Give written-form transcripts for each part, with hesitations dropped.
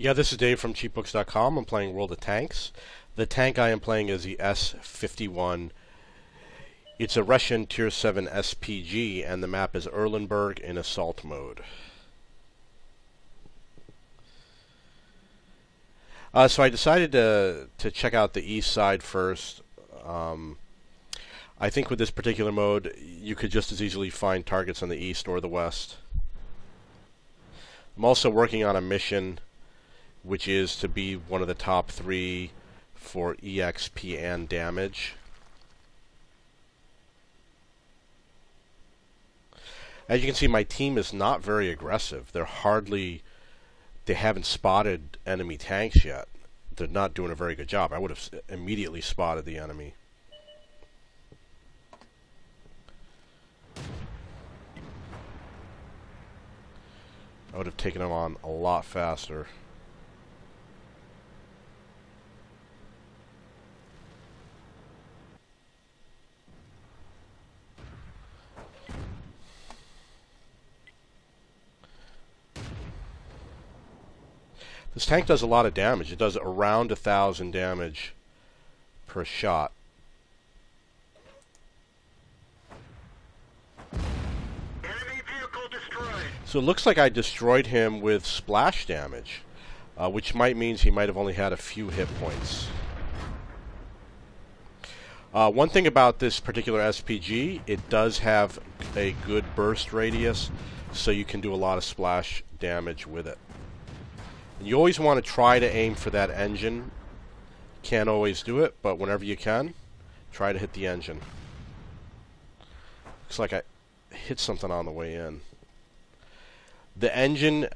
Yeah, this is Dave from cheapbooks.com. I'm playing World of Tanks. The tank I am playing is the S-51. It's a Russian Tier 7 SPG, and the map is Erlenberg in assault mode. So I decided to check out the east side first. I think with this particular mode, you could just as easily find targets on the east or the west. I'm also working on a mission which is to be one of the top 3 for EXP and damage. As you can see, my team is not very aggressive. They haven't spotted enemy tanks yet. They're not doing a very good job. I would have immediately spotted the enemy. I would have taken them on a lot faster. This tank does a lot of damage. It does around 1,000 damage per shot. Enemy vehicle destroyed. So it looks like I destroyed him with splash damage, which might means he might have only had a few hit points. One thing about this particular SPG, it does have a good burst radius, so you can do a lot of splash damage with it. And you always want to try to aim for that engine. Can't always do it, but whenever you can, try to hit the engine. Looks like I hit something on the way in. The engine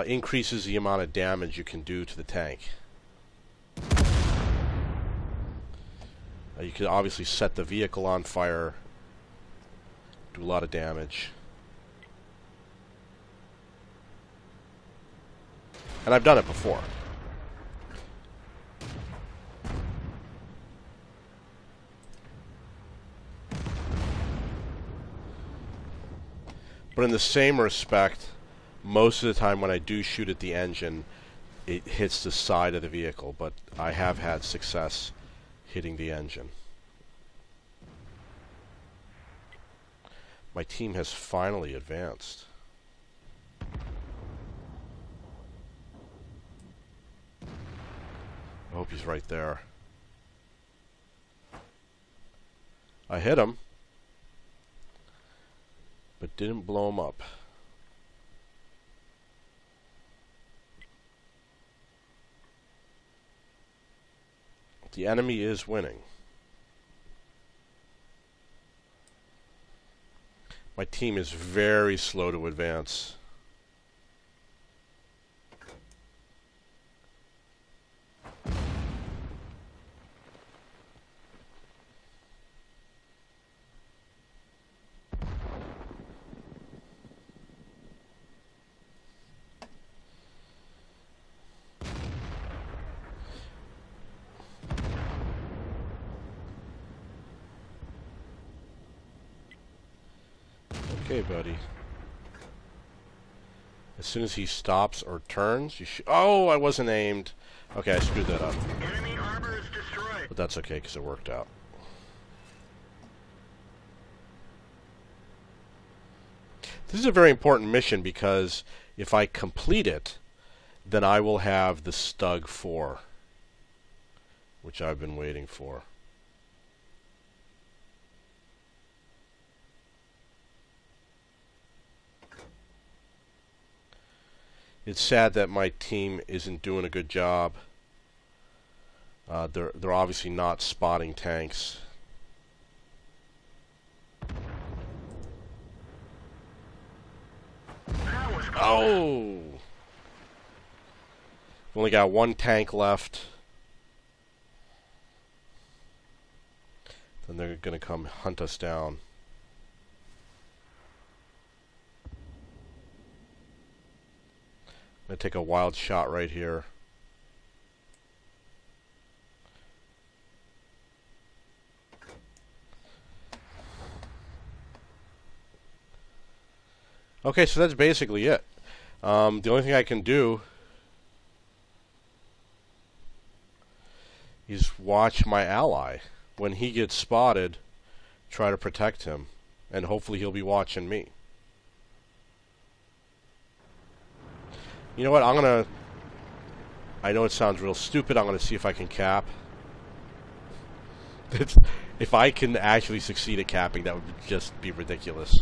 increases the amount of damage you can do to the tank. You can obviously set the vehicle on fire, do a lot of damage. And I've done it before. But in the same respect, most of the time when I do shoot at the engine, it hits the side of the vehicle, but I have had success hitting the engine. My team has finally advanced. I hope he's right there. I hit him, but didn't blow him up. The enemy is winning. My team is very slow to advance. Okay, buddy. As soon as he stops or turns, you should... Oh, I wasn't aimed. Okay, I screwed that up. Enemy armor is destroyed. But that's okay, because it worked out. This is a very important mission, because if I complete it, then I will have the Stug 4, which I've been waiting for. It's sad that my team isn't doing a good job. They're obviously not spotting tanks. Oh! We've only got one tank left. Then they're going to come hunt us down. I'm going to take a wild shot right here. Okay, so that's basically it. The only thing I can do is watch my ally. When he gets spotted, try to protect him, and hopefully he'll be watching me. You know what, I know it sounds real stupid, I'm gonna see if I can cap. If I can actually succeed at capping, that would just be ridiculous.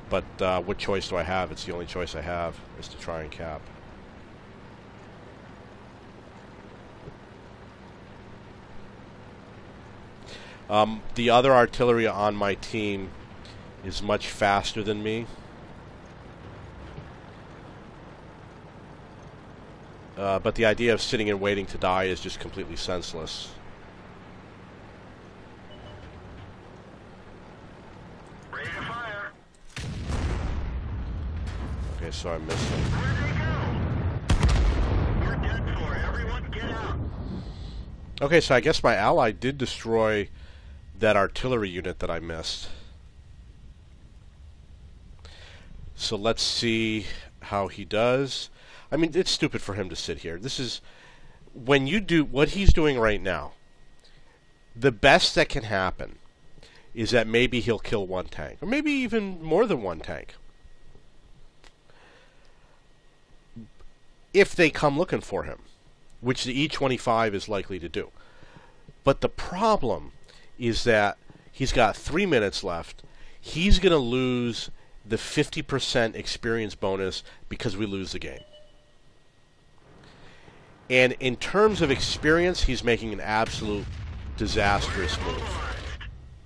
But what choice do I have? It's the only choice I have, is to try and cap. The other artillery on my team is much faster than me. But the idea of sitting and waiting to die is just completely senseless. Ready to fire. Okay, so I missed him. Where'd they go? We're done for. Everyone get out. Okay, so I guess my ally did destroy that artillery unit that I missed. So let's see how he does. I mean, it's stupid for him to sit here. This is, when you do what he's doing right now, the best that can happen is that maybe he'll kill one tank, or maybe even more than one tank, if they come looking for him, which the E-25 is likely to do. But the problem is that he's got 3 minutes left. He's going to lose the 50% experience bonus because we lose the game. And in terms of experience, he's making an absolute disastrous move.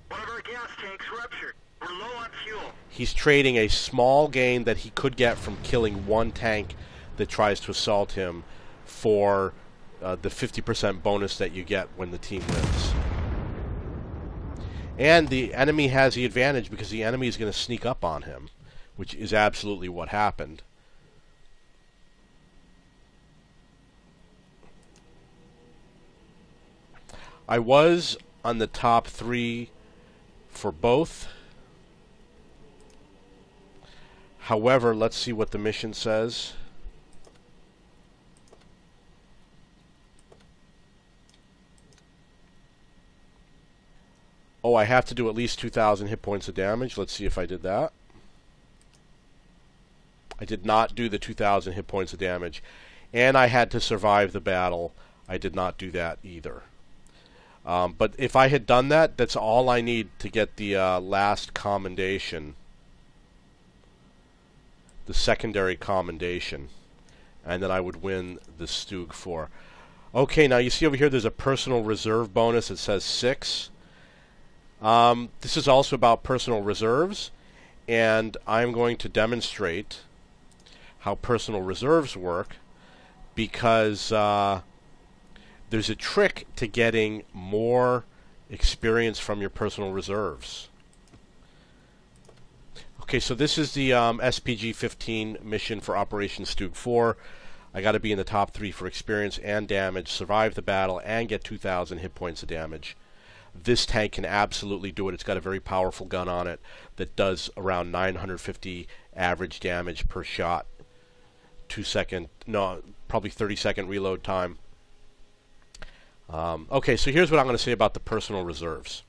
One of our gas tanks ruptured. We're low on fuel. He's trading a small gain that he could get from killing one tank that tries to assault him for the 50% bonus that you get when the team wins. And the enemy has the advantage because the enemy is going to sneak up on him, which is absolutely what happened. I was on the top 3 for both. However, let's see what the mission says. Oh, I have to do at least 2,000 hit points of damage. Let's see if I did that. I did not do the 2,000 hit points of damage. And I had to survive the battle. I did not do that either. But if I had done that, that's all I need to get the last commendation. The secondary commendation. And then I would win the Stug 4. Okay, now you see over here there's a personal reserve bonus that says 6. This is also about personal reserves. And I'm going to demonstrate how personal reserves work, because there's a trick to getting more experience from your personal reserves. Okay, so this is the SPG 15 mission for Operation Stug 4. I got to be in the top 3 for experience and damage, survive the battle, and get 2,000 hit points of damage. This tank can absolutely do it. It's got a very powerful gun on it that does around 950 average damage per shot. 2-second, no, probably 30-second reload time. Okay, so here's what I'm going to say about the personal reserves.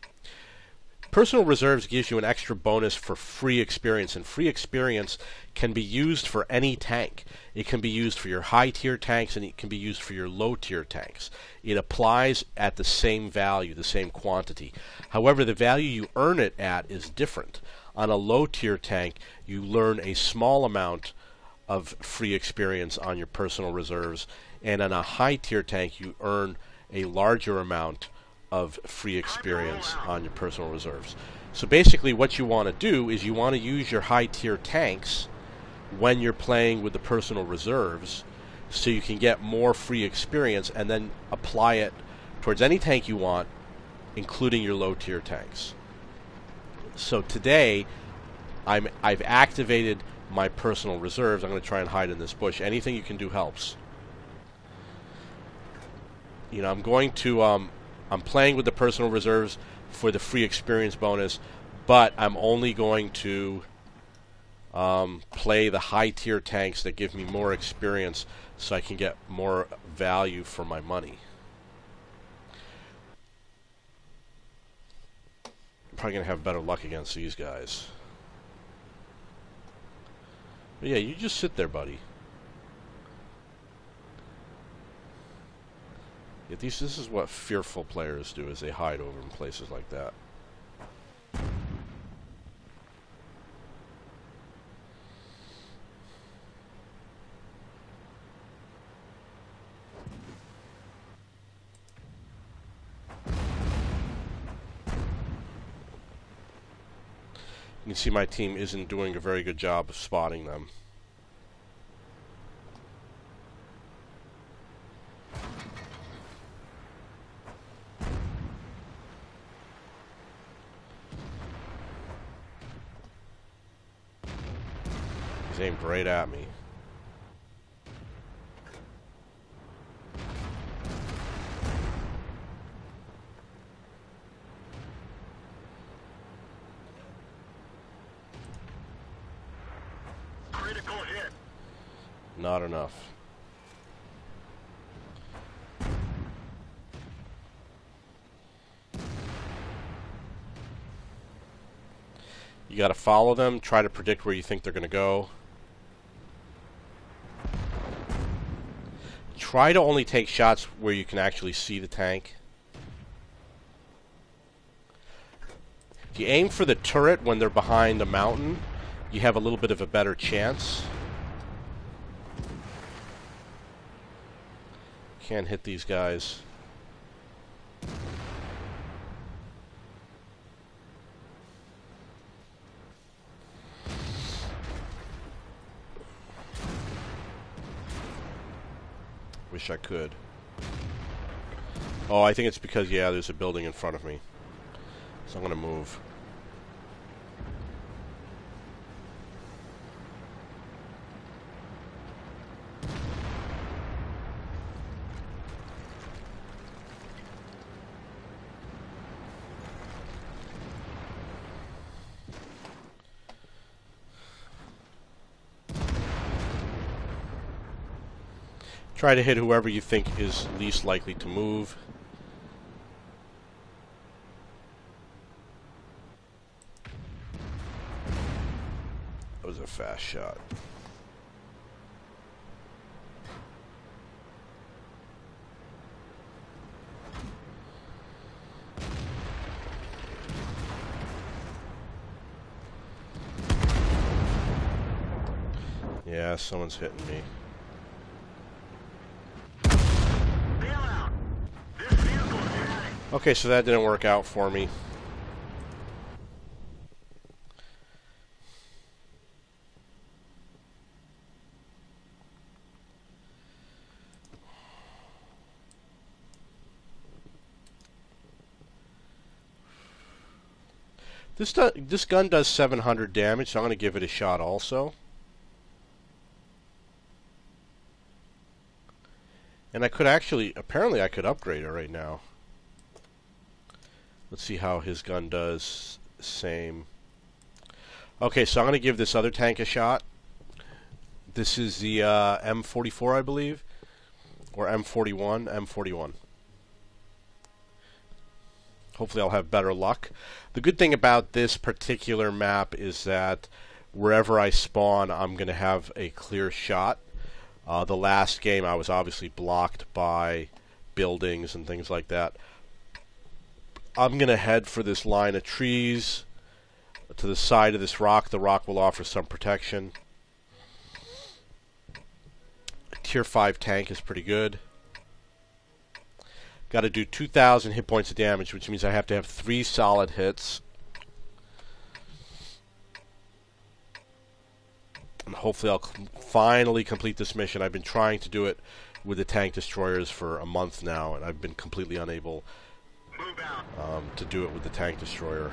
Personal reserves gives you an extra bonus for free experience, and free experience can be used for any tank. It can be used for your high-tier tanks, and it can be used for your low-tier tanks. It applies at the same value, the same quantity. However, the value you earn it at is different. On a low-tier tank, you learn a small amount of free experience on your personal reserves, and on a high-tier tank, you earn a larger amount of free experience on your personal reserves. So basically what you want to do is you want to use your high-tier tanks when you're playing with the personal reserves so you can get more free experience and then apply it towards any tank you want, including your low-tier tanks. So today I've activated my personal reserves. I'm going to try and hide in this bush. Anything you can do helps. You know, I'm going to I'm playing with the personal reserves for the free experience bonus, but I'm only going to play the high-tier tanks that give me more experience so I can get more value for my money. probably going to have better luck against these guys. But yeah, you just sit there, buddy. Yeah, this is what fearful players do, is they hide over in places like that. You can see my team isn't doing a very good job of spotting them. He's aimed right at me. Critical hit. Not enough. You got to follow them, try to predict where you think they're going to go. Try to only take shots where you can actually see the tank. If you aim for the turret when they're behind a mountain, you have a little bit of a better chance. Can't hit these guys. Wish I could. Oh, I think it's because, yeah, there's a building in front of me. So I'm going to move. Try to hit whoever you think is least likely to move. That was a fast shot. Yeah, someone's hitting me. Okay, so that didn't work out for me. This gun does 700 damage, so I'm going to give it a shot also. And I could actually, apparently I could upgrade it right now. Let's see how his gun does. Same. Okay, so I'm going to give this other tank a shot. This is the M44, I believe. Or M41. M41. Hopefully I'll have better luck. The good thing about this particular map is that wherever I spawn, I'm going to have a clear shot. The last game I was obviously blocked by buildings and things like that. I'm going to head for this line of trees to the side of this rock. The rock will offer some protection. A tier 5 tank is pretty good. Got to do 2,000 hit points of damage, which means I have to have 3 solid hits. And hopefully I'll finally complete this mission. I've been trying to do it with the tank destroyers for a month now, and I've been completely unable to do it with the tank destroyer.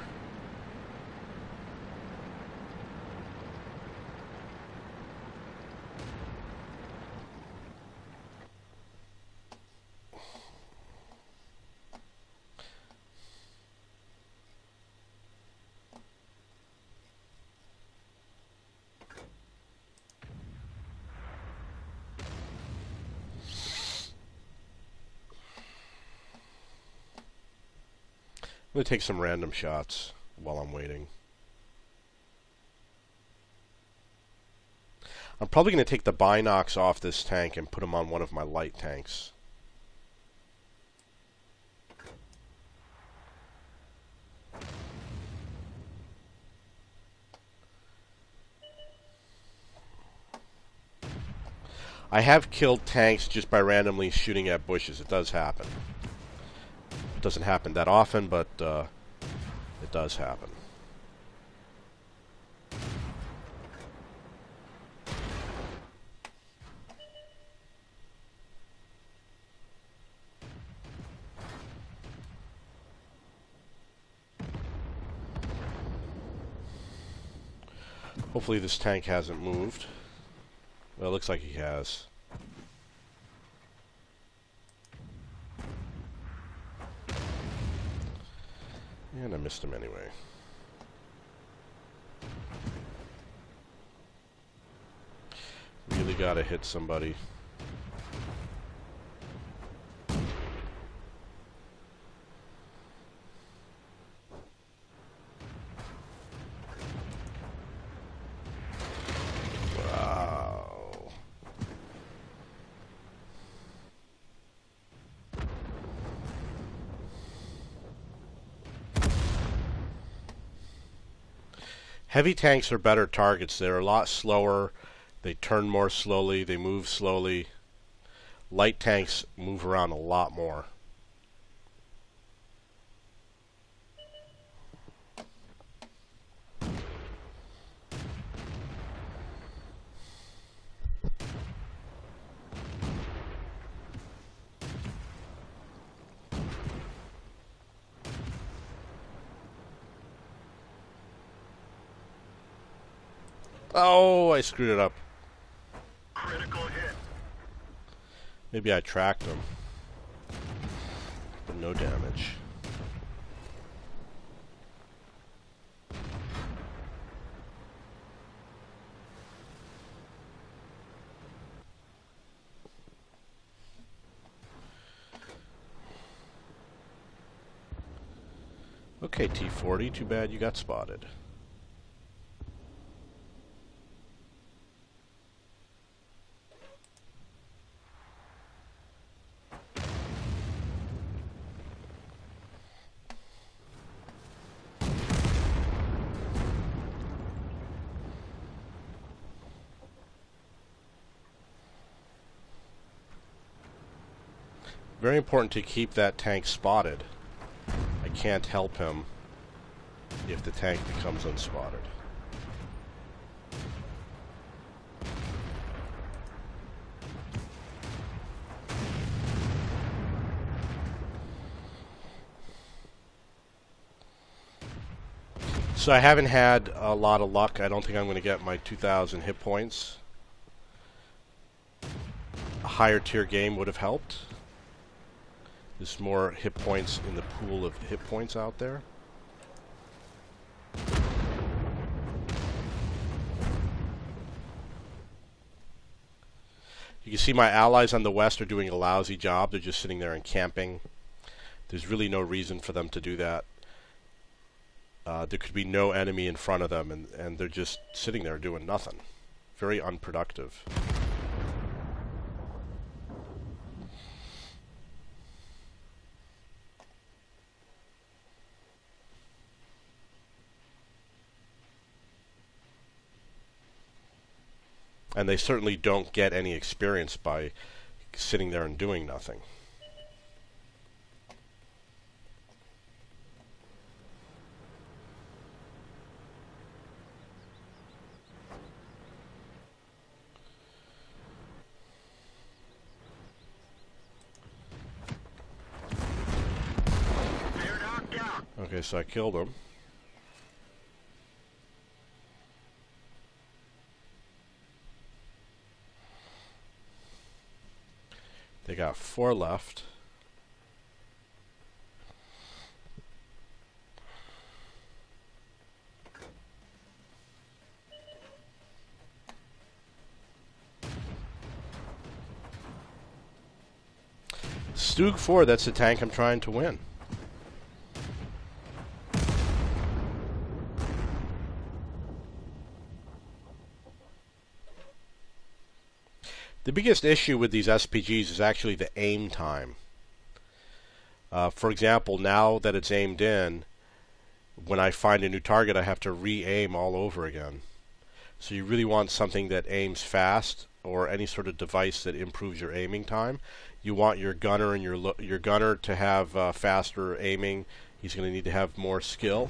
I'm going to take some random shots. while I'm waiting. I'm probably going to take the binocs off this tank and put them on one of my light tanks. I have killed tanks just by randomly shooting at bushes. It does happen. It doesn't happen that often, but it does happen. Hopefully this tank hasn't moved. Well, it looks like he has. And I missed him anyway. Really gotta hit somebody. Heavy tanks are better targets. They're a lot slower. They turn more slowly. They move slowly. Light tanks move around a lot more. Oh, I screwed it up. Critical hit. Maybe I tracked him. But no damage. Okay, T-40, too bad you got spotted. Very important to keep that tank spotted. I can't help him if the tank becomes unspotted. So I haven't had a lot of luck. I don't think I'm going to get my 2,000 hit points. A higher tier game would have helped. There's more hit points in the pool of hit points out there. You can see my allies on the west are doing a lousy job. They're just sitting there and camping. There's really no reason for them to do that. There could be no enemy in front of them, and they're just sitting there doing nothing. Very unproductive. And they certainly don't get any experience by sitting there and doing nothing. They're knocked out. Okay, so I killed him. They got 4 left. Stug 4, that's the tank I'm trying to win. The biggest issue with these SPGs is actually the aim time. For example, now that it's aimed in, when I find a new target, I have to re-aim all over again. So you really want something that aims fast, or any sort of device that improves your aiming time. You want your gunner and your gunner to have faster aiming. He's going to need to have more skill.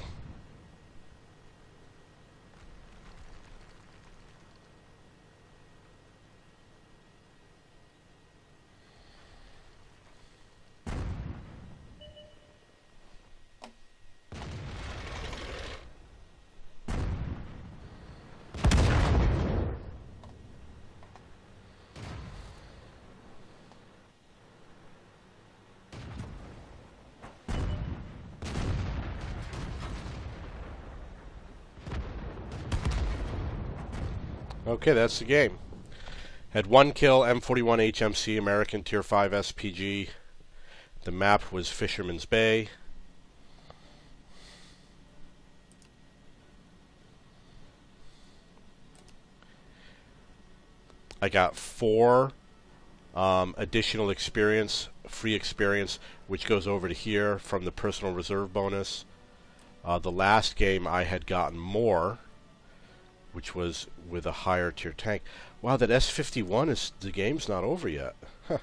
Okay, that's the game. Had 1 kill, M41 HMC, American Tier 5 SPG. The map was Fisherman's Bay. I got 4 additional experience, free experience, which goes over to here from the personal reserve bonus. The last game I had gotten more, which was with a higher tier tank. Wow, that S51 is, the game's not over yet. Huh.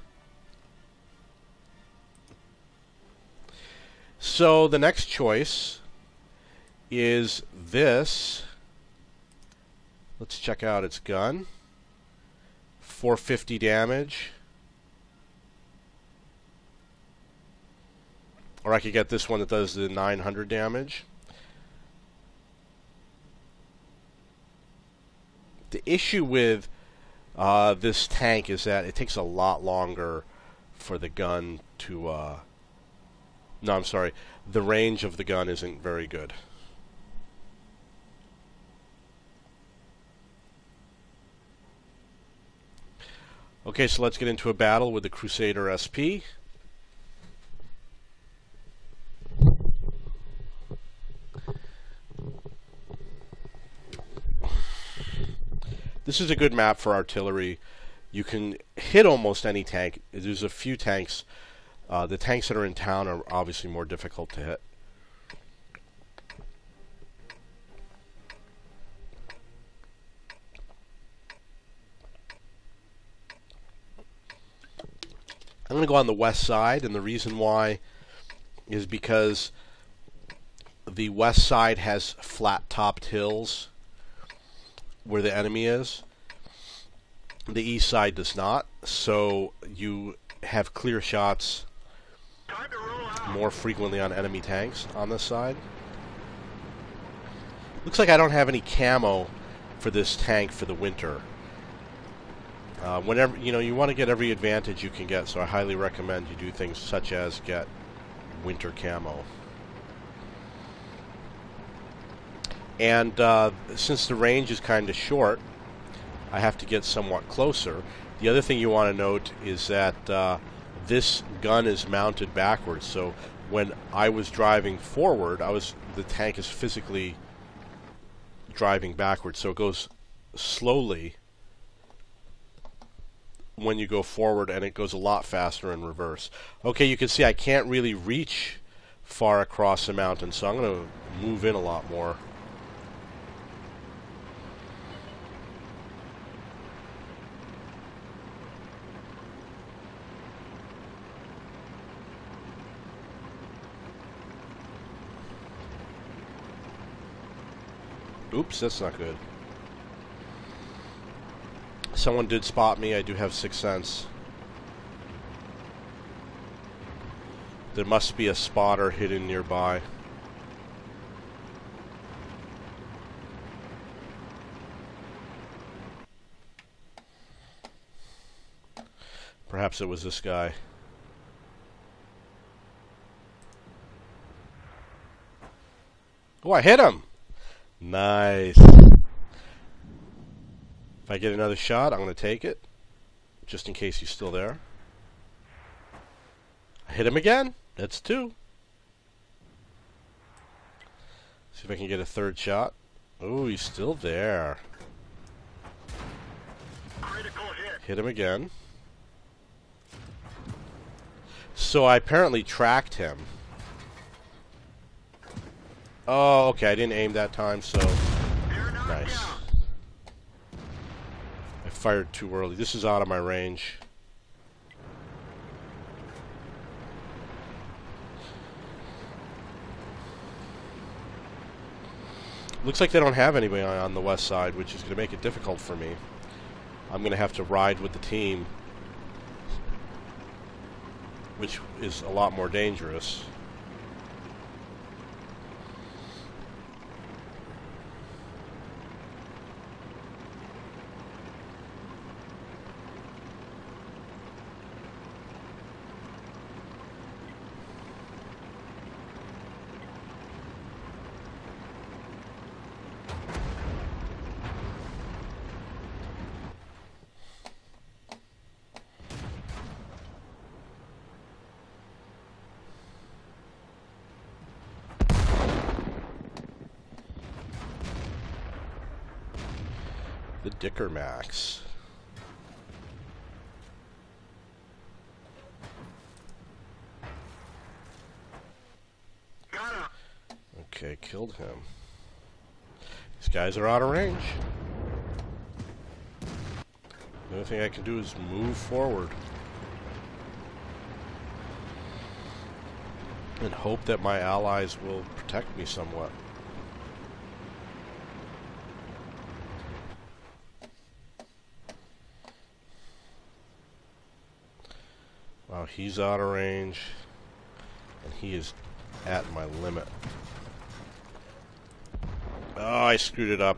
So the next choice is this. Let's check out its gun. 450 damage. Or I could get this one that does the 900 damage. The issue with this tank is that it takes a lot longer for the gun to... no, I'm sorry. The range of the gun isn't very good. Okay, so let's get into a battle with the Crusader SP. This is a good map for artillery. You can hit almost any tank. There's a few tanks. The tanks that are in town are obviously more difficult to hit. I'm going to go on the west side, and the reason why is because the west side has flat-topped hills where the enemy is. The east side does not, so you have clear shots more frequently on enemy tanks on this side. Looks like I don't have any camo for this tank for the winter. Whenever you want to get every advantage you can get, so I highly recommend you do things such as get winter camo. And since the range is kind of short, I have to get somewhat closer. The other thing you want to note is that this gun is mounted backwards, so when I was driving forward, the tank is physically driving backwards, so it goes slowly when you go forward, and it goes a lot faster in reverse. Okay, you can see I can't really reach far across the mountain, so I'm going to move in a lot more. Oops, that's not good. Someone did spot me. I do have 6th sense. There must be a spotter hidden nearby. Perhaps it was this guy. Oh, I hit him! Nice. If I get another shot, I'm going to take it, just in case he's still there. I hit him again. That's 2. See if I can get a 3rd shot. Oh, he's still there. Critical hit. Hit him again. So I apparently tracked him. Oh, okay, I didn't aim that time, so... Nice. I fired too early. This is out of my range. Looks like they don't have anybody on the west side, which is going to make it difficult for me. I'm going to have to ride with the team, which is a lot more dangerous. The Dicker Max. Got him. Okay, killed him. These guys are out of range. The only thing I can do is move forward and hope that my allies will protect me somewhat. Wow, he's out of range, and he is at my limit. Oh, I screwed it up.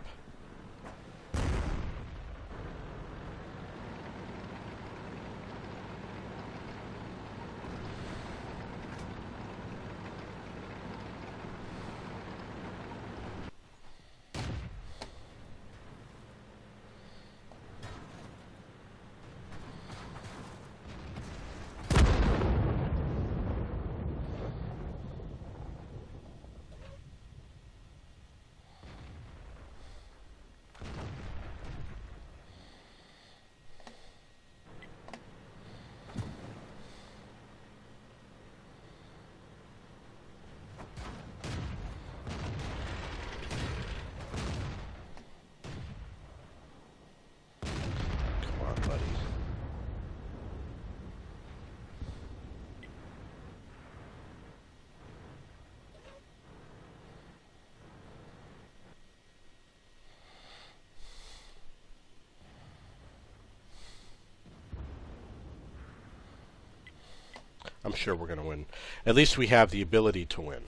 I'm sure we're going to win. At least we have the ability to win.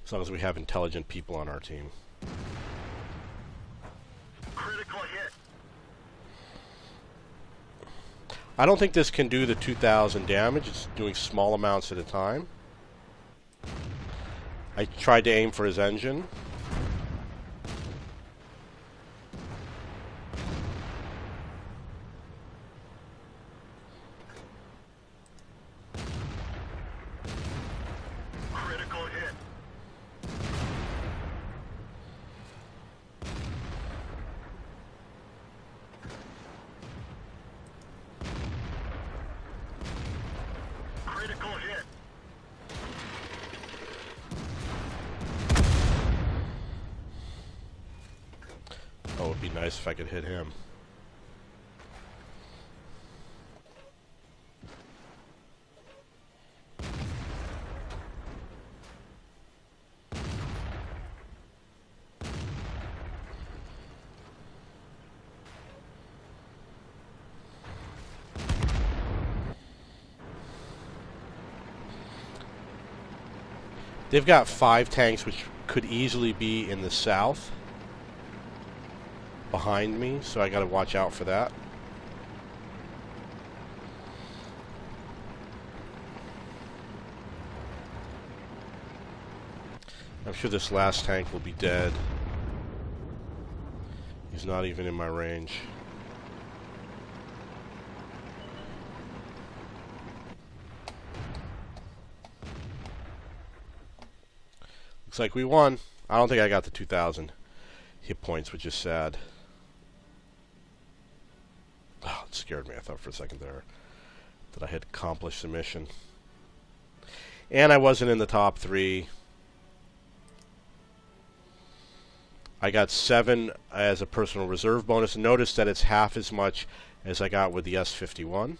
As long as we have intelligent people on our team. Critical hit. I don't think this can do the 2,000 damage. It's doing small amounts at a time. I tried to aim for his engine. Critical hit. Critical hit. Oh, it'd be nice if I could hit him. They've got 5 tanks, which could easily be in the south behind me, so I got to watch out for that. I'm sure this last tank will be dead. He's not even in my range. Looks like we won. I don't think I got the 2,000 hit points, which is sad. Oh, scared me. I thought for a second there that I had accomplished the mission. And I wasn't in the top 3. I got 7 as a personal reserve bonus. Notice that it's half as much as I got with the S51.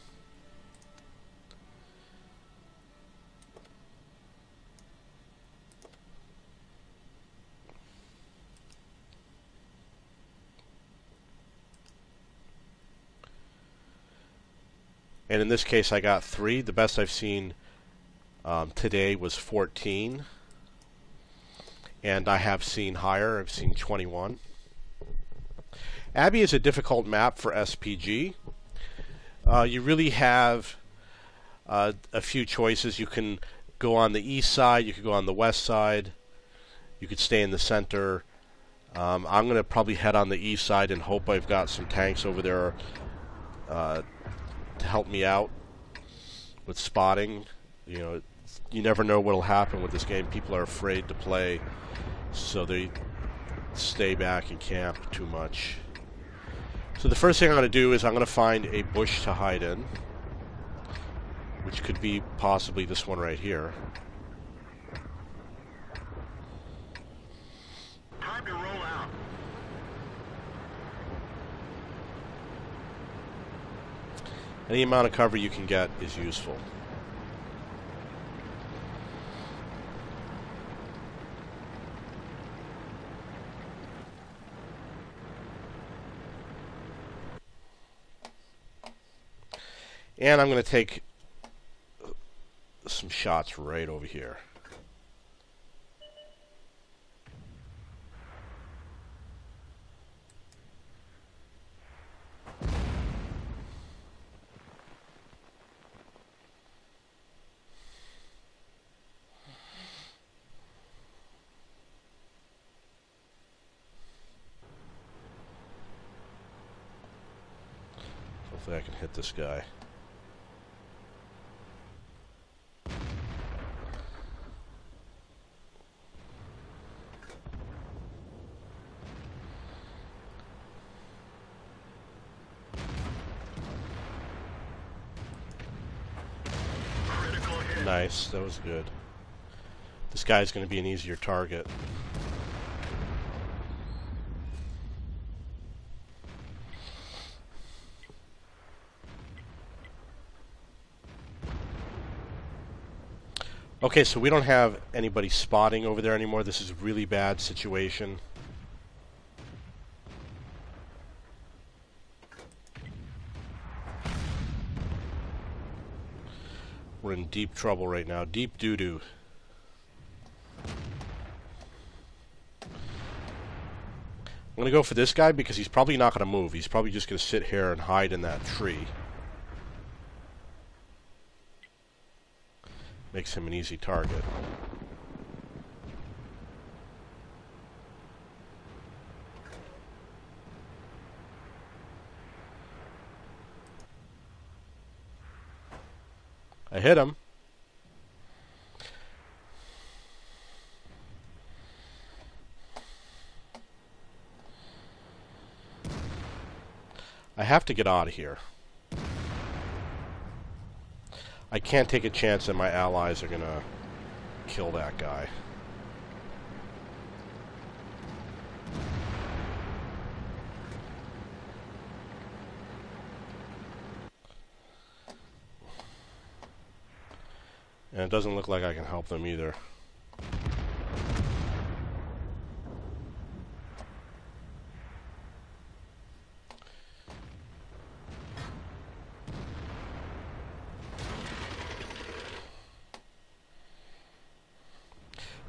And in this case, I got 3. The best I've seen today was 14. And I have seen higher. I've seen 21. Abbey is a difficult map for SPG. You really have a few choices. You can go on the east side. You could go on the west side. You could stay in the center. I'm going to probably head on the east side and hope I've got some tanks over there to help me out with spotting. You know, you never know what'll happen with this game. People are afraid to play, so they stay back and camp too much. So the first thing I'm going to do is I'm going to find a bush to hide in, which could be possibly this one right here. Time to roll out. Any amount of cover you can get is useful. And I'm going to take some shots right over here. Hopefully I can hit this guy. Nice, that was good. This guy's going to be an easier target. Okay, so we don't have anybody spotting over there anymore. This is a really bad situation. We're in deep trouble right now. Deep doo-doo. I'm going to go for this guy because he's probably not going to move. He's probably just going to sit here and hide in that tree. Makes him an easy target. I hit him. I have to get out of here. I can't take a chance that my allies are gonna kill that guy. And it doesn't look like I can help them either.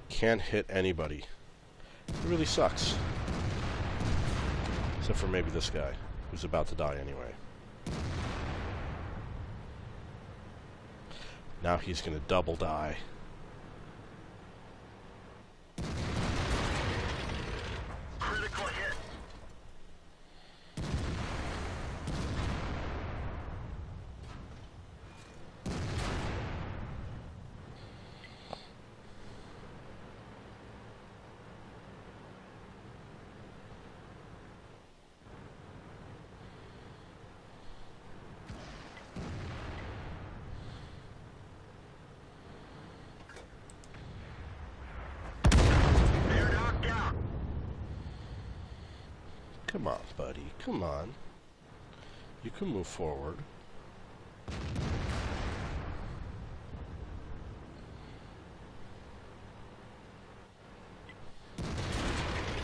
Can't hit anybody. It really sucks. Except for maybe this guy, who's about to die anyway. Now he's going to double die. Critical hit. Come on, buddy. Come on. You can move forward.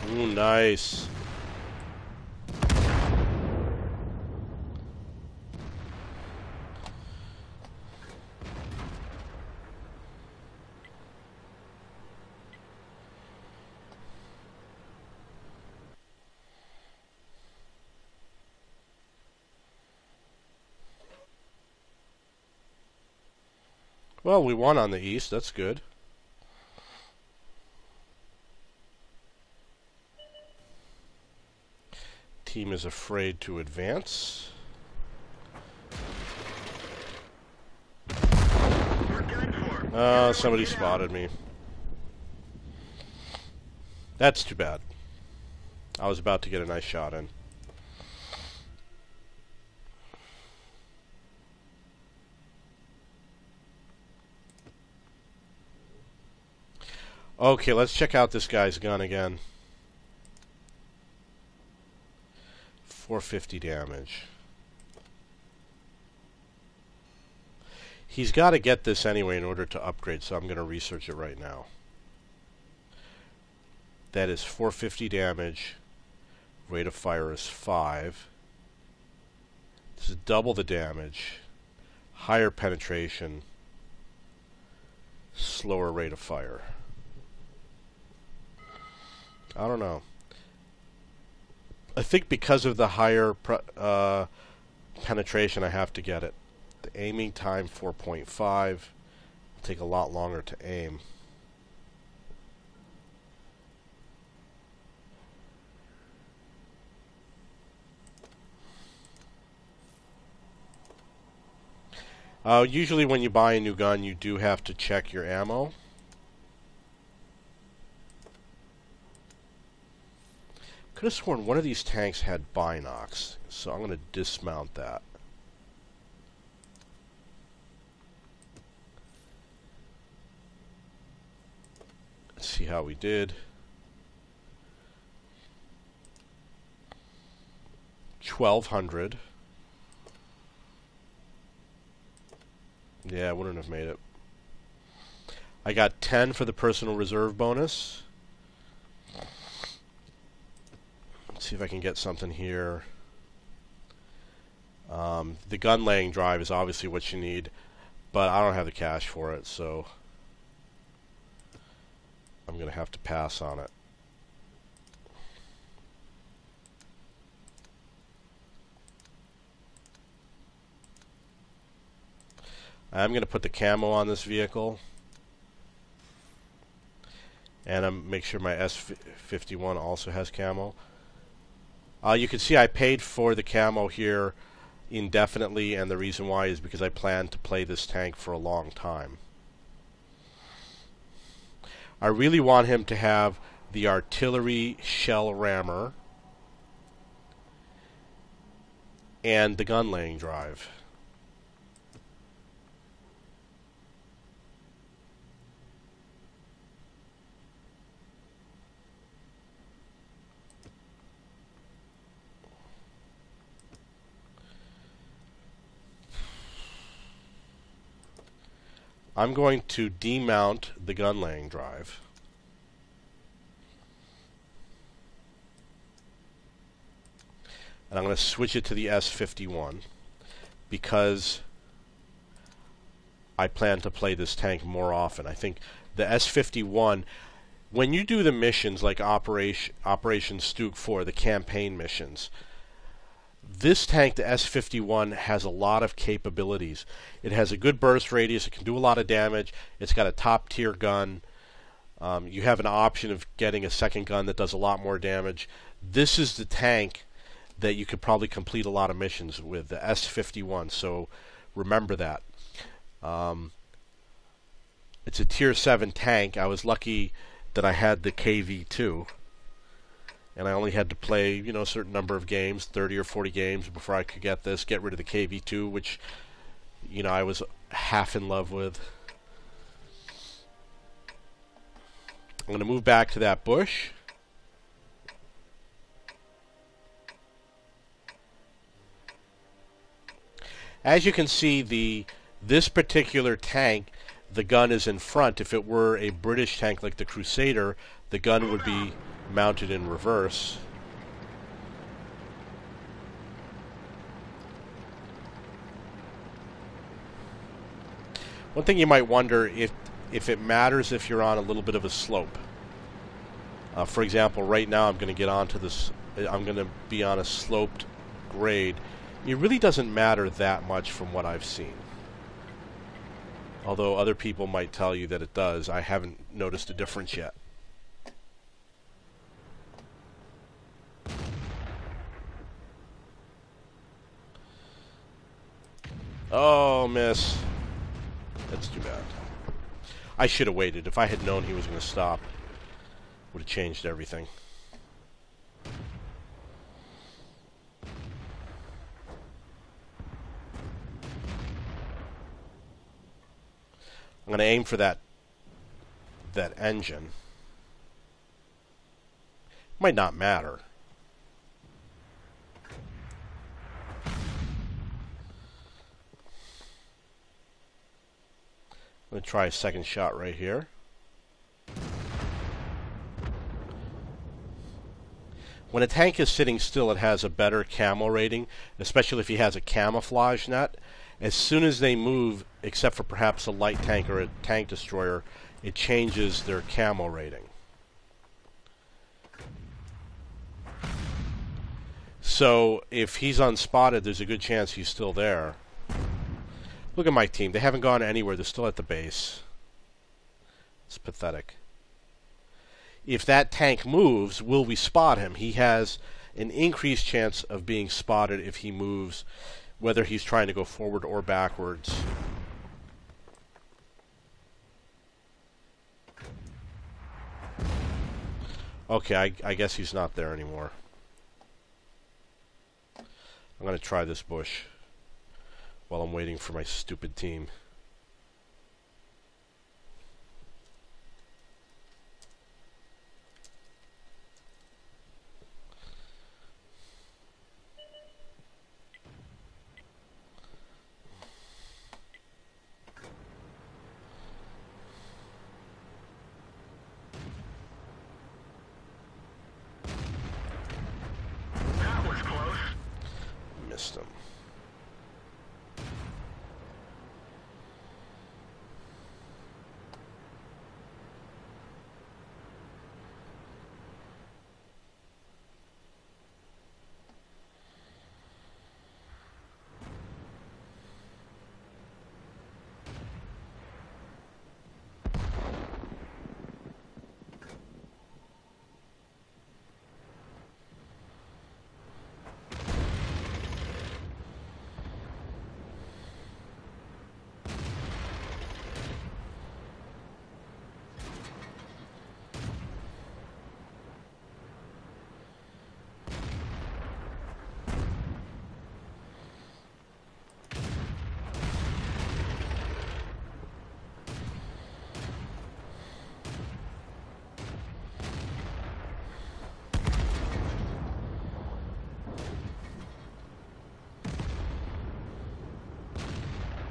Ooh, nice. Well, we won on the east. That's good. Team is afraid to advance. Oh, somebody spotted me. That's too bad. I was about to get a nice shot in. Okay, let's check out this guy's gun again. 450 damage. He's got to get this anyway in order to upgrade, so I'm going to research it right now. That is 450 damage. Rate of fire is 5. This is double the damage. Higher penetration. Slower rate of fire. I don't know. I think because of the higher penetration, I have to get it. The aiming time 4.5. It'll take a lot longer to aim. Usually when you buy a new gun, you do have to check your ammo. Could have sworn one of these tanks had binocs, so I'm going to dismount that. Let's see how we did. 1200. Yeah, I wouldn't have made it. I got 10 for the personal reserve bonus. Let's see if I can get something here. The gun laying drive is obviously what you need, but I don't have the cash for it, so I'm going to have to pass on it. I'm going to put the camo on this vehicle, and make sure my S51 also has camo. You can see I paid for the camo here indefinitely, and the reason why is because I plan to play this tank for a long time. I really want him to have the artillery shell rammer and the gun laying drive. I'm going to demount the gun laying drive. And I'm going to switch it to the S51 because I plan to play this tank more often. I think the S51, when you do the missions like Operation Stook 4, the campaign missions, this tank, the S51, has a lot of capabilities. It has a good burst radius. It can do a lot of damage. It's got a top-tier gun. You have an option of getting a second gun that does a lot more damage. This is the tank that you could probably complete a lot of missions with, the S51. So remember that. It's a Tier 7 tank. I was lucky that I had the KV2. And I only had to play, you know, a certain number of games, 30 or 40 games, before I could get this, get rid of the KV2, which, you know, I was half in love with. I'm going to move back to that bush. As you can see, this particular tank, the gun is in front. If it were a British tank like the Crusader, the gun would be mounted in reverse. One thing you might wonder if it matters if you're on a little bit of a slope. For example, right now I'm going to get onto this. I'm going to be on a sloped grade. It really doesn't matter that much from what I've seen. Although other people might tell you that it does, I haven't noticed a difference yet. Oh, miss. That's too bad. I should have waited. If I had known he was going to stop, would have changed everything. I'm going to aim for that engine. Might not matter. I'm going to try a second shot right here. When a tank is sitting still, it has a better camo rating, especially if he has a camouflage net. As soon as they move, except for perhaps a light tank or a tank destroyer, it changes their camo rating. So if he's unspotted, there's a good chance he's still there. Look at my team. They haven't gone anywhere. They're still at the base. It's pathetic. If that tank moves, will we spot him? He has an increased chance of being spotted if he moves, whether he's trying to go forward or backwards. Okay, I guess he's not there anymore. I'm going to try this bush while I'm waiting for my stupid team. That was close. Missed him.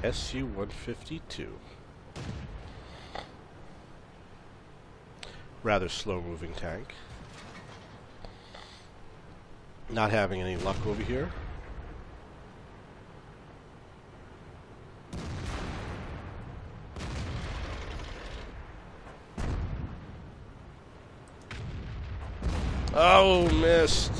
SU-152. Rather slow-moving tank. Not having any luck over here. Oh, missed.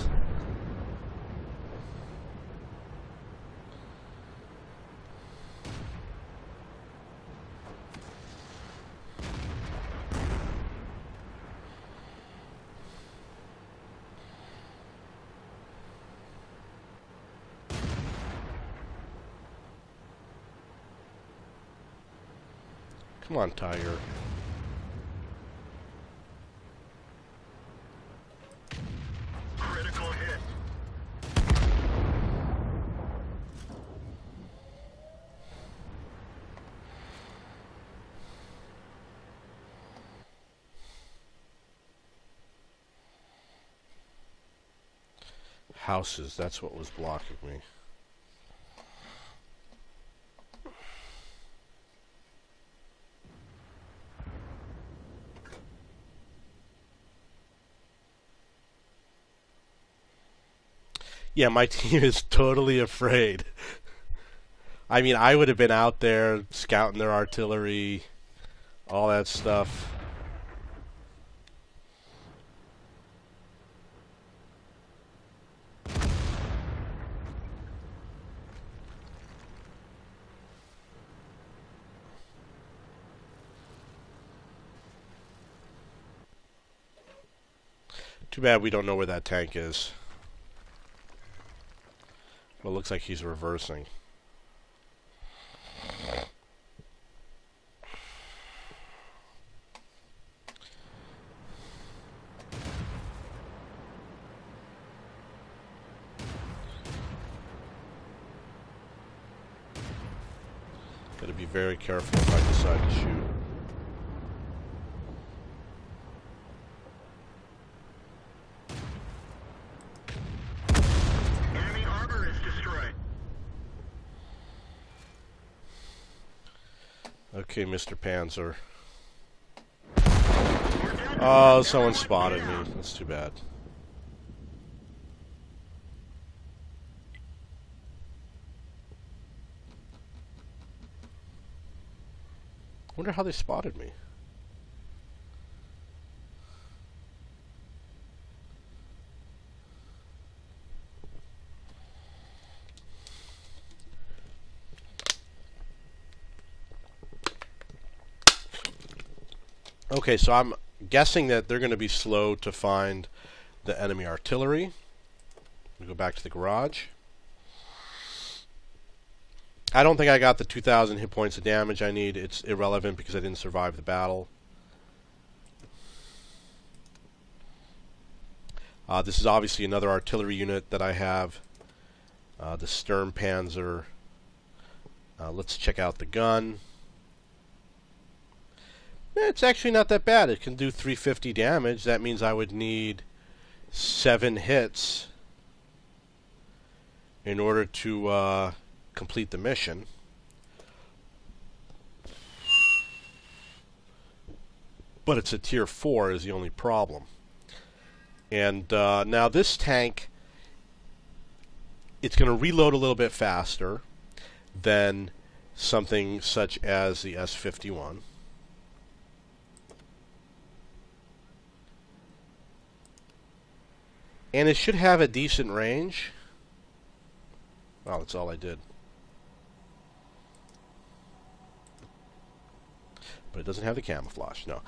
Come on, Tiger. Critical hit. Houses, that's what was blocking me. Yeah, my team is totally afraid. I mean, I would have been out there scouting their artillery, all that stuff. Too bad we don't know where that tank is. Well, it looks like he's reversing. Gotta be very careful if I decide to shoot. Enemy armor is destroyed. Okay, Mr. Panzer. We're dead. Oh, someone spotted me. That's too bad. Wonder how they spotted me. Okay, so I'm guessing that they're going to be slow to find the enemy artillery. We go back to the garage. I don't think I got the 2,000 hit points of damage I need. It's irrelevant because I didn't survive the battle. This is obviously another artillery unit that I have. The Sturmpanzer. Let's check out the gun. It's actually not that bad. It can do 350 damage. That means I would need 7 hits in order to complete the mission. But it's a tier 4 is the only problem. And now this tank, it's going to reload a little bit faster than something such as the S-51. And it should have a decent range. Wow, that's all I did. But it doesn't have the camouflage, no.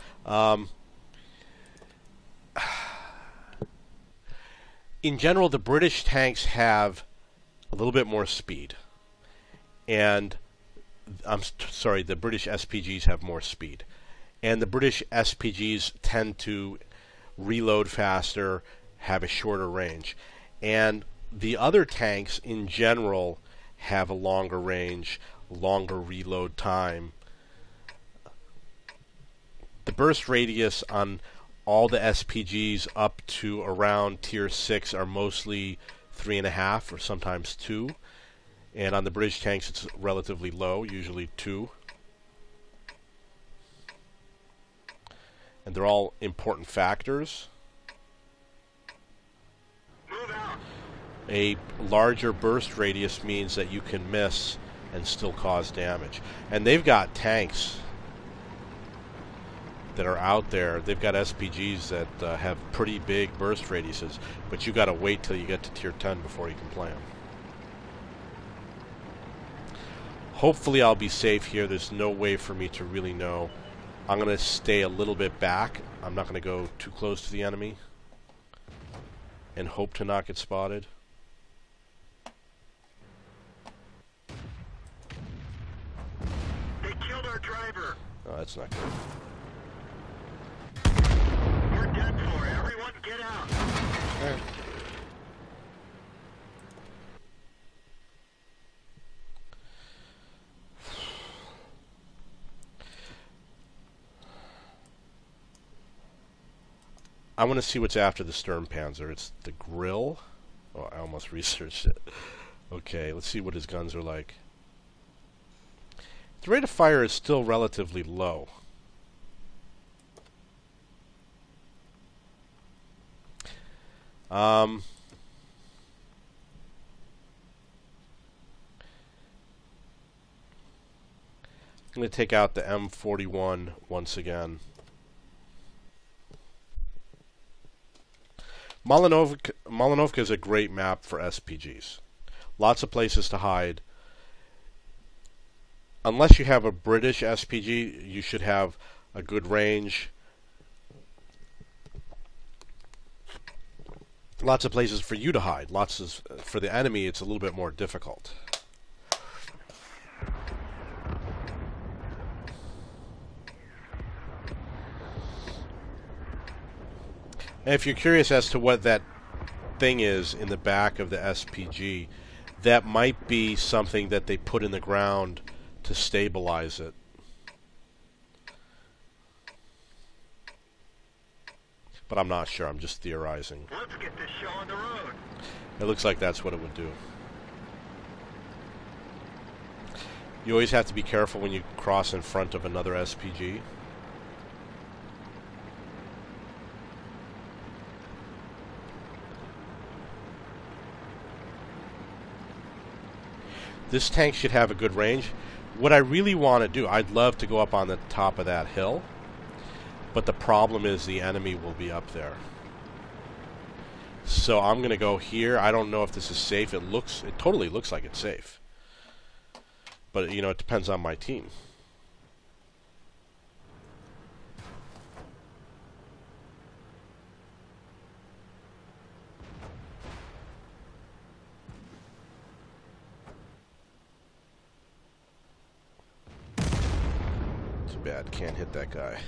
In general, the British tanks have a little bit more speed. And, I'm sorry, the British SPGs have more speed. And the British SPGs tend to reload faster, have a shorter range. And the other tanks, in general, have a longer range, longer reload time. The burst radius on all the SPGs up to around tier 6 are mostly 3.5 or sometimes 2. And on the British tanks it's relatively low, usually 2. And they're all important factors. Move out. A larger burst radius means that you can miss and still cause damage. And they've got tanks that are out there. They've got SPGs that have pretty big burst radiuses, but you got to wait till you get to tier 10 before you can play them. Hopefully I'll be safe here. There's no way for me to really know. I'm going to stay a little bit back. I'm not going to go too close to the enemy and hope to not get spotted. They killed our driver. Oh, that's not good. We're dead for. Everyone get out. Alright. I want to see what's after the Sturmpanzer. It's the grill. Oh, I almost researched it. Okay, let's see what his guns are like. The rate of fire is still relatively low. I'm going to take out the M41 once again. Malinovka is a great map for SPGs. Lots of places to hide. Unless you have a British SPG, you should have a good range. Lots of places for you to hide. For the enemy, it's a little bit more difficult. And if you're curious as to what that thing is in the back of the SPG, that might be something that they put in the ground to stabilize it. But I'm not sure. I'm just theorizing. Let's get this show on the road. It looks like that's what it would do. You always have to be careful when you cross in front of another SPG. This tank should have a good range. What I really want to do, I'd love to go up on the top of that hill, but the problem is the enemy will be up there. So I'm going to go here. I don't know if this is safe. It totally looks like it's safe. But, you know, it depends on my team. Too bad, can't hit that guy.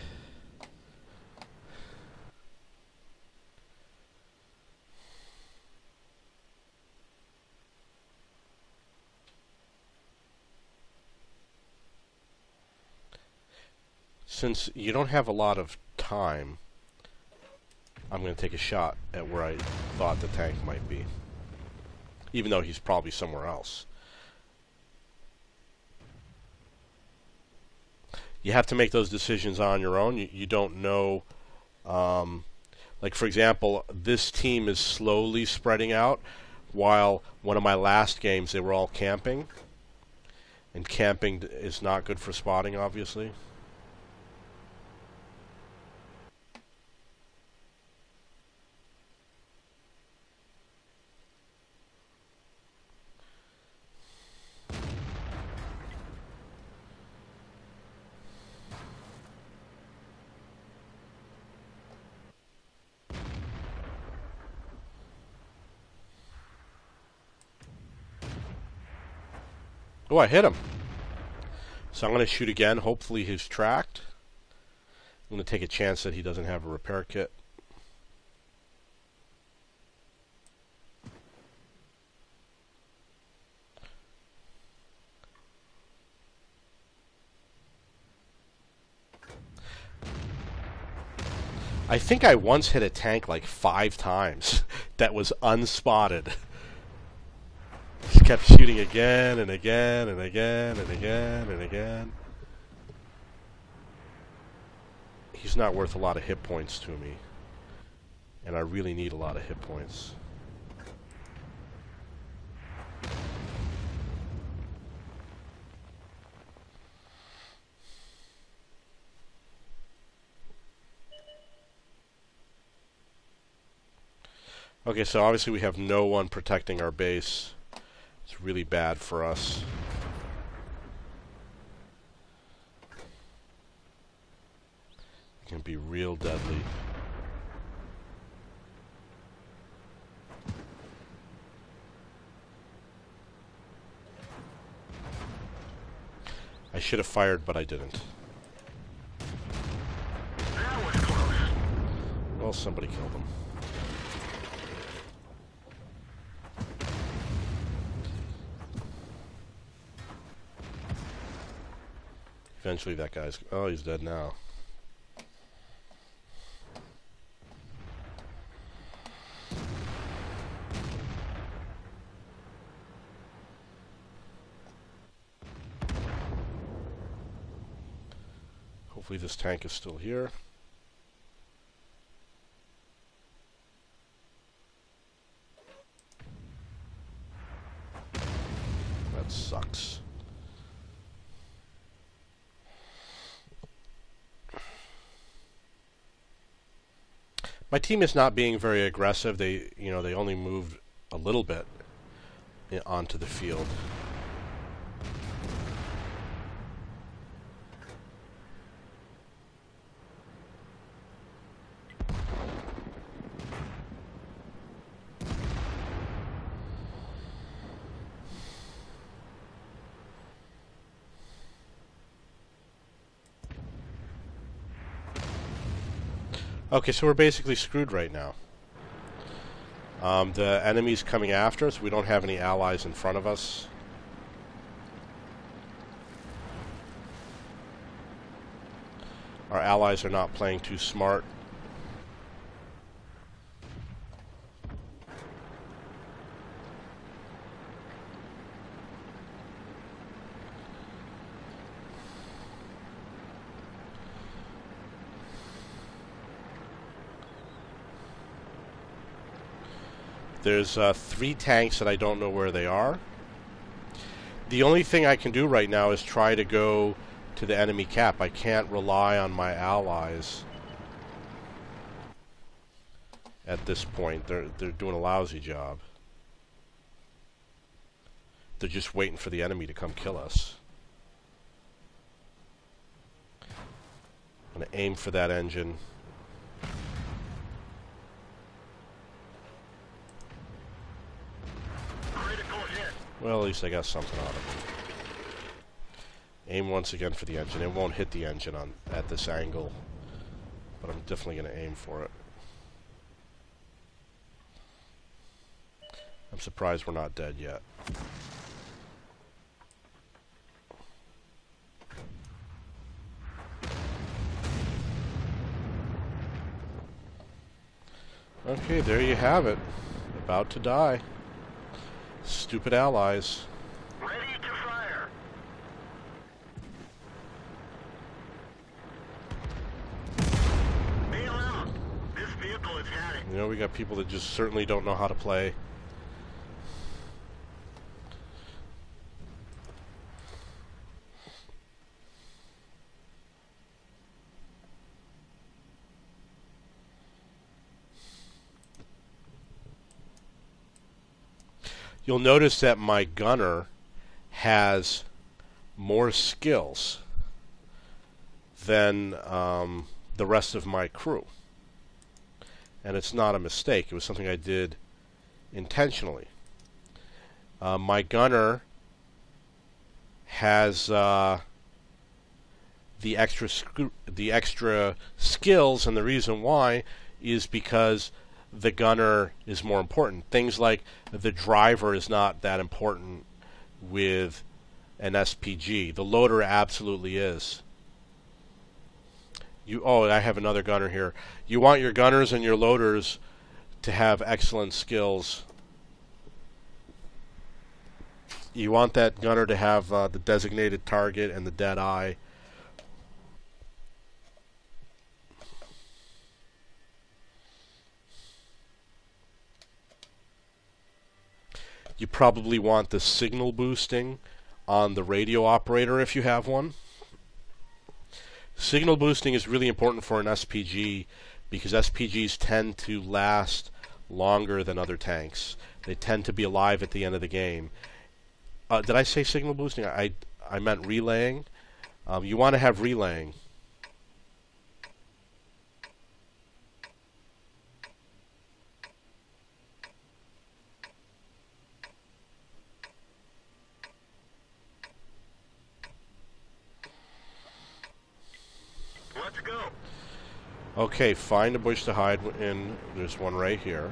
Since you don't have a lot of time, I'm going to take a shot at where I thought the tank might be. Even though he's probably somewhere else. You have to make those decisions on your own. You don't know. Like, for example, this team is slowly spreading out, while one of my last games, they were all camping. And camping is not good for spotting, obviously. Oh, I hit him. So I'm going to shoot again. Hopefully he's tracked. I'm going to take a chance that he doesn't have a repair kit. I think I once hit a tank like 5 times that was unspotted. Just kept shooting again and again and again and again and again. He's not worth a lot of hit points to me. And I really need a lot of hit points. Okay, so obviously we have no one protecting our base. It's really bad for us. It can be real deadly. I should have fired, but I didn't. That was close. Well, somebody killed him. Eventually that guy's... Oh, he's dead now. Hopefully this tank is still here. That sucks. My team is not being very aggressive. They only moved a little bit onto the field. Okay, so we're basically screwed right now. The enemy's coming after us. We don't have any allies in front of us. Our allies are not playing too smart. There's 3 tanks that I don't know where they are. The only thing I can do right now is try to go to the enemy cap. I can't rely on my allies at this point. They're doing a lousy job. They're just waiting for the enemy to come kill us. I'm going to aim for that engine. Well, at least I got something out of it. Aim once again for the engine. It won't hit the engine at this angle, but I'm definitely going to aim for it. I'm surprised we're not dead yet. Okay, there you have it. About to die. Stupid allies. Ready to fire. Bail out. This vehicle has had it. You know, we got people that just certainly don't know how to play. You'll notice that my gunner has more skills than the rest of my crew. And it's not a mistake. It was something I did intentionally. My gunner has the extra skills, and the reason why is because the gunner is more important. Things like the driver is not that important with an SPG. The loader absolutely is. I have another gunner here. You want your gunners and your loaders to have excellent skills. You want that gunner to have the designated target and the dead eye. You probably want the signal boosting on the radio operator if you have one. Signal boosting is really important for an SPG because SPGs tend to last longer than other tanks. They tend to be alive at the end of the game. Did I say signal boosting? I meant relaying. You want to have relaying. Let's go. Okay, find a bush to hide in. There's one right here.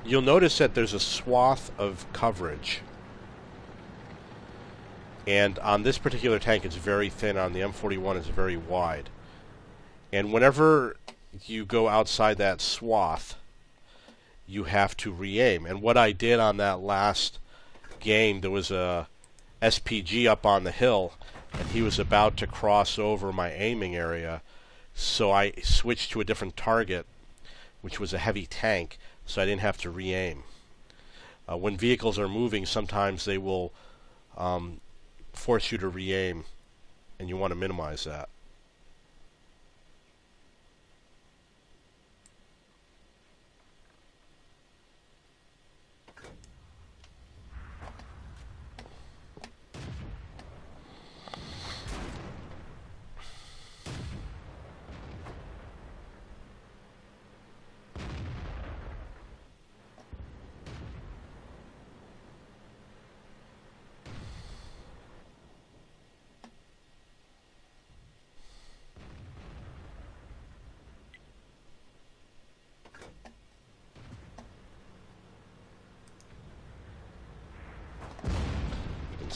You'll notice that there's a swath of coverage. And on this particular tank, it's very thin. On the M41, it's very wide. And whenever you go outside that swath, you have to re-aim. And what I did on that last game, there was a SPG up on the hill, and he was about to cross over my aiming area, so I switched to a different target, which was a heavy tank, so I didn't have to re-aim. When vehicles are moving, sometimes they will force you to re-aim, and you want to minimize that.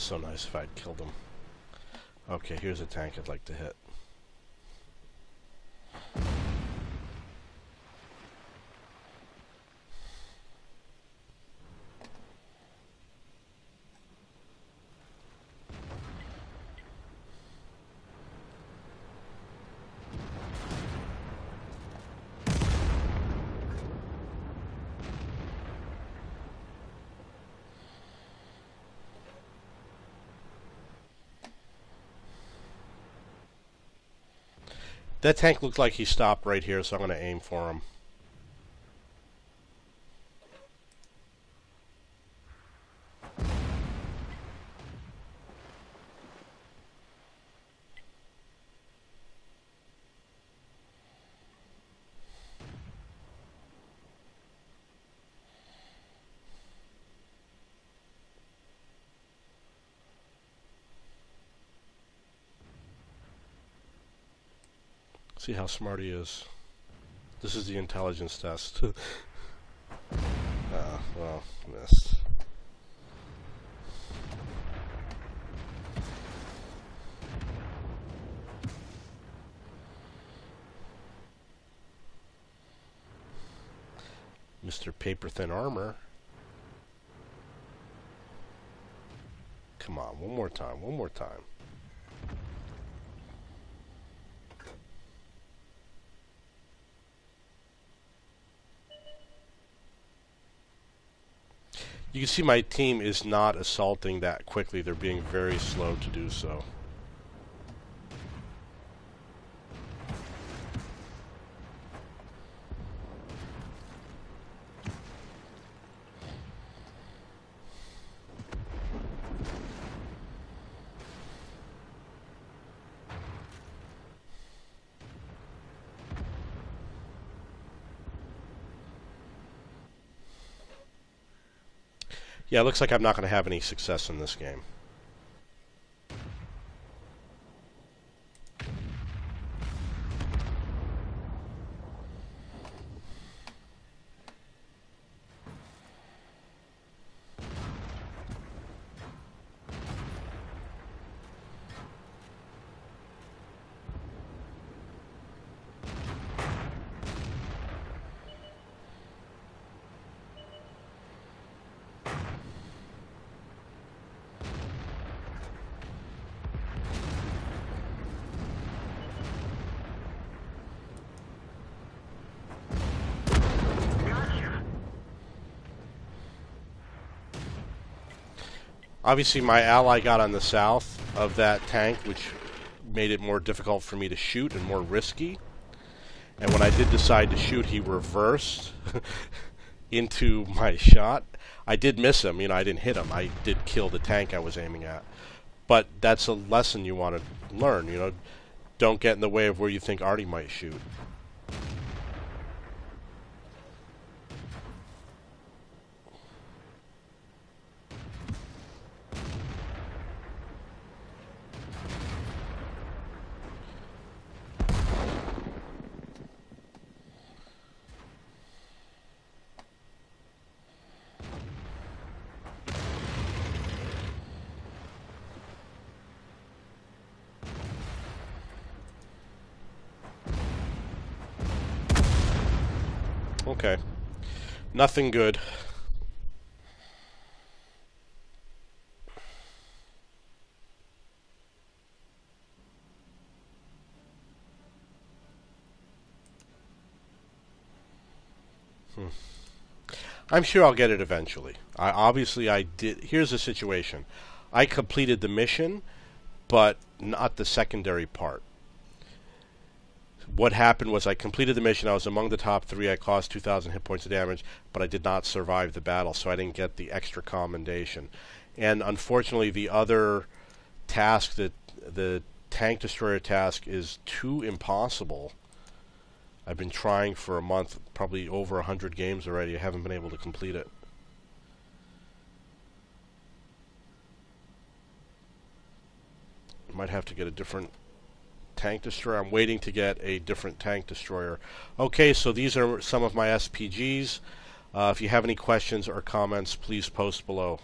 so nice if I'd killed him. Okay, here's a tank I'd like to hit. That tank looked like he stopped right here, so I'm going to aim for him. See how smart he is. This is the intelligence test. Well, missed. Mr. Paper Thin Armor. Come on, one more time, one more time. You can see my team is not assaulting that quickly. They're being very slow to do so. Yeah, it looks like I'm not going to have any success in this game. Obviously, my ally got on the south of that tank, which made it more difficult for me to shoot and more risky. And when I did decide to shoot, he reversed into my shot. I did miss him. You know, I didn't hit him. I did kill the tank I was aiming at. But that's a lesson you want to learn. You know, don't get in the way of where you think Artie might shoot. Okay. Nothing good. I'm sure I'll get it eventually. Obviously I did. Here's the situation. I completed the mission, but not the secondary part. What happened was I completed the mission. I was among the top 3. I caused 2,000 hit points of damage, but I did not survive the battle, so I didn't get the extra commendation. And unfortunately, the other task, the tank destroyer task, is too impossible. I've been trying for a month, probably over 100 games already. I haven't been able to complete it. I might have to get a different tank destroyer. I'm waiting to get a different tank destroyer. Okay, so these are some of my SPGs. If you have any questions or comments, please post below.